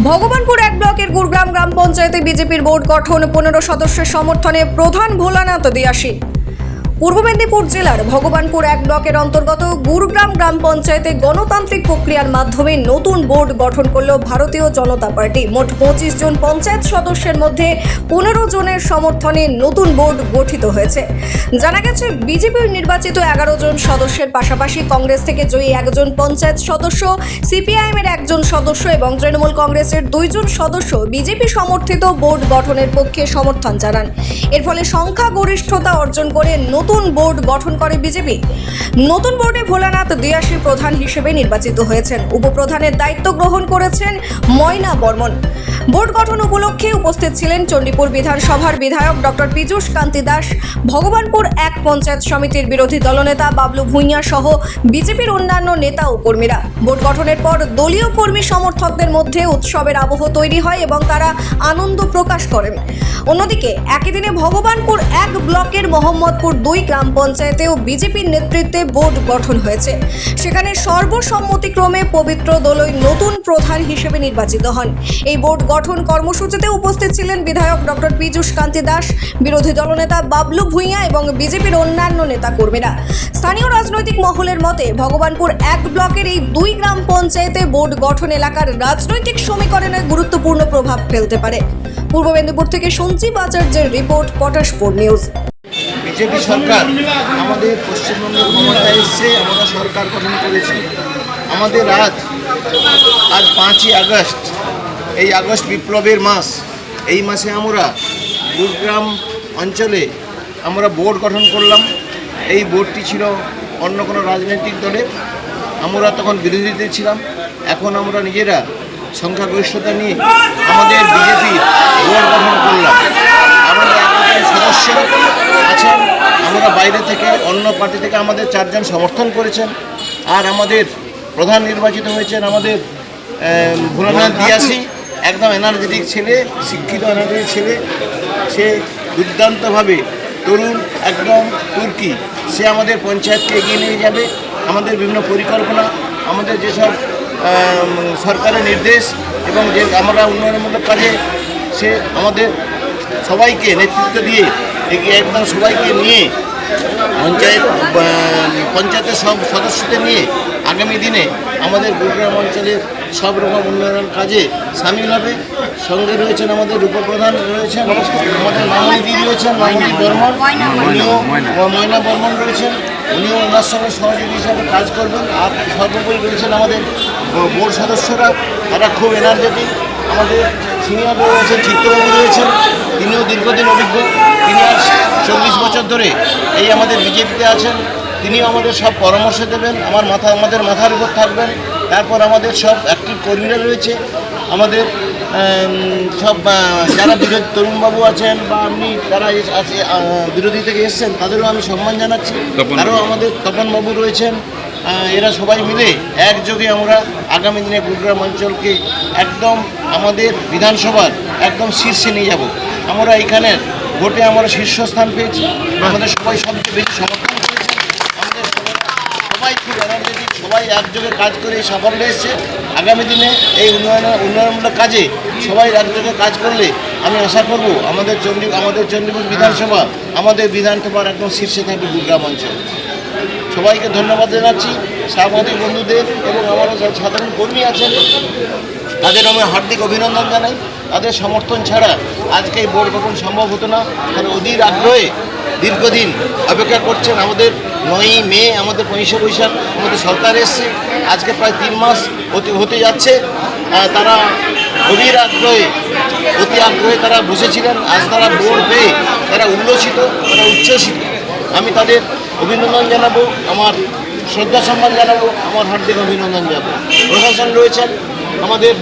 ভগবানপুর এক ব্লকের গুরগ্রাম গ্রাম পঞ্চায়েতে বিজেপির বোর্ড গঠন 15 সদস্যের সমর্থনে প্রধান ভোলানাথ দিয়াসী। পূর্ব মেদিনীপুর জেলার ভগবানপুর এক ব্লকের অন্তর্গত গুরগ্রাম গ্রাম পঞ্চায়েতে গণতান্ত্রিক প্রক্রিয়ার মাধ্যমে নতুন বোর্ড গঠন করল ভারতীয় জনতা পার্টি। মোট 25 জন পঞ্চায়েত সদস্যের মধ্যে 15 জনের সমর্থনে নতুন বোর্ড গঠিত হয়েছে। জানা গেছে, বিজেপির নির্বাচিত 11 জন সদস্যের পাশাপাশি কংগ্রেস থেকে জয়ী একজন পঞ্চায়েত সদস্য, সিপিআইএম এর একজন সদস্য এবং তৃণমূল কংগ্রেসের 2 জন সদস্য বিজেপি সমর্থিত বোর্ড গঠনের পক্ষে সমর্থন জানান। এর ফলে সংখ্যাগরিষ্ঠতা অর্জন করে নতুন বোর্ড গঠন করে বিজেপি। নতুন বোর্ডে ভোলানাথ দিয়াসী প্রধান হিসেবে নির্বাচিত হয়েছেন। উপপ্রধানের দায়িত্ব গ্রহণ করেছেন ময়না বর্মন। বোর্ড গঠন উপলক্ষে উপস্থিত ছিলেন চণ্ডীপুর বিধানসভার বিধায়ক ডক্টর পীযূষ কান্তি দাস, ভগবানপুর এক পঞ্চায়েত সমিতির বিরোধী দলনেতা বাবলু ভূঁইয়া সহ বিজেপির অন্যান্য নেতা ও কর্মীরা। বোর্ড গঠনের পর দলীয় কর্মী সমর্থকদের মধ্যে উৎসবের আবহ তৈরি হয় এবং তারা আনন্দ প্রকাশ করেন। অন্যদিকে একই দিনে ভগবানপুর এক ব্লকের মোহাম্মদপুর 2 গ্রাম পঞ্চায়েতেও বিজেপির নেতৃত্বে বোর্ড গঠন হয়েছে। সেখানে সর্বসম্মতিক্রমে পবিত্র দলই নতুন প্রধান হিসেবে নির্বাচিত হন। এই বোর্ড গঠন কর্মসূচিতে উপস্থিত ছিলেন বিধায়ক ডক্টর পীযূষ কান্তি দাস, বিরোধী দলনেতা বাবলু ভূঁইয়া এবং বিজেপির অন্যান্য নেতা কর্মীরা। স্থানীয় রাজনৈতিক মহলের মতে ভগবানপুর এক ব্লকের এই 2 গ্রাম পঞ্চায়েতে বোর্ড গঠন এলাকার রাজনৈতিক সমীকরণে গুরুত্বপূর্ণ প্রভাব ফেলতে পারে। পূর্ব মেদিনীপুর থেকে সঞ্জীব আচার্যের রিপোর্ট, পটাশপুর নিউজ। বিজেপি সরকার আমাদের পশ্চিমবঙ্গে ক্ষমতায় এসছে, আমরা সরকার গঠন করেছি। আমাদের আজ 5ই আগস্ট, এই আগস্ট বিপ্লবের মাস। এই মাসে আমরা গুরগ্রাম অঞ্চলে আমরা বোর্ড গঠন করলাম। এই বোর্ডটি ছিল অন্য কোনো রাজনৈতিক দলের। আমরা তখন বিরোধীতে ছিলাম। এখন আমরা নিজেরা সংখ্যাগরিষ্ঠতা নিয়ে আমাদের বিজেপি বোর্ড গঠন করলাম। আমাদের 11 সদস্য আছেন। আমরা বাইরে থেকে অন্য পার্টি থেকে আমাদের 4 জন সমর্থন করেছেন। আর আমাদের প্রধান নির্বাচিত হয়েছেন আমাদের ভোলানাথ দিয়াসী, একদম এনার্জেটিক ছেলে, শিক্ষিত এনার্জেটিক ছেলে। সে দুর্দান্তভাবে তরুণ, একদম তুর্কি। সে আমাদের পঞ্চায়েতকে এগিয়ে নিয়ে যাবে। আমাদের বিভিন্ন পরিকল্পনা, আমাদের যেসব সরকারের নির্দেশ এবং যে আমরা উন্নয়নমূলক কাজে সে আমাদের সবাইকে নেতৃত্ব দিয়ে এগিয়ে একদম সবাইকে নিয়ে পঞ্চায়েতের সব সদস্যদের নিয়ে আগামী দিনে আমাদের গুরগ্রাম অঞ্চলের সব রকম উন্নয়ন কাজে সামিল হবে। সঙ্গে রয়েছেন আমাদের উপপ্রধান রয়েছেন, আমাদের মামনি রয়েছেন, মামনি বর্মন, উনিও ময়না বর্মন রয়েছেন। উনিও ওনার সঙ্গে সহযোগী হিসাবে কাজ করবেন। আর সর্বোপরি রয়েছেন আমাদের বোর্ড সদস্যরা, তারা খুব এনার্জেটিক। আমাদের সিনিয়র রয়েছেন, চিত্রবাবু রয়েছেন, তিনিও দীর্ঘদিন অভিজ্ঞ। তিনি আজ 40 বছর ধরে এই আমাদের বিজেপিতে আছেন। তিনিও আমাদের সব পরামর্শ দেবেন, আমাদের মাথার উপর থাকবেন। তারপর আমাদের সব অ্যাক্টিভ কর্মীরা রয়েছে, আমাদের সব যারা বিরোধী তরুণবাবু আছেন বা আপনি যারা বিরোধী থেকে এসছেন তাদেরও আমি সম্মান জানাচ্ছি। আরও আমাদের তপনবাবু রয়েছেন। এরা সবাই মিলে একযোগে আমরা আগামী দিনে গুরগ্রাম অঞ্চলকে একদম আমাদের বিধানসভার একদম শীর্ষে নিয়ে যাব। আমরা এইখানের ভোটে আমরা শীর্ষস্থান পেয়েছি। আমাদের সবাই সবচেয়ে বেশি সমর্থন করেছে। আমাদের সবাই খুব এনার্জেটিক, সবাই একযোগে কাজ করে এই সাফল্য এসছে। আগামী দিনে এই উন্নয়নমূলক কাজে সবাই একযোগে কাজ করলে আমি আশা করব আমাদের চণ্ডীপুর বিধানসভা আমাদের বিধানসভার একদম শীর্ষে থাকবে গুরগ্রাম অঞ্চল। সবাইকে ধন্যবাদ জানাচ্ছি, সাংবাদিক বন্ধুদের এবং আমাদের যারা সাধারণ কর্মী আছেন তাদের আমি হার্দিক অভিনন্দন জানাই। তাদের সমর্থন ছাড়া আজকে এই বোর্ড গঠন সম্ভব হতো না। তারা অধীর আগ্রহে দীর্ঘদিন অপেক্ষা করছেন। আমাদের 9ই মে আমাদের 15 বৈশাখ আমাদের সরকার এসছে। আজকে প্রায় 3 মাস হতে যাচ্ছে। তারা অধীর আগ্রহে অতি আগ্রহে তারা বসেছিলেন। আজ তারা বোর্ড পেয়ে তারা উল্লসিত, তারা উচ্ছ্বসিত। আমি তাদের অভিনন্দন জানাবো, আমার শ্রদ্ধা সম্মান জানাবো, আমার হার্দিক অভিনন্দন জানাবো। প্রশাসন রয়েছেন আমাদের।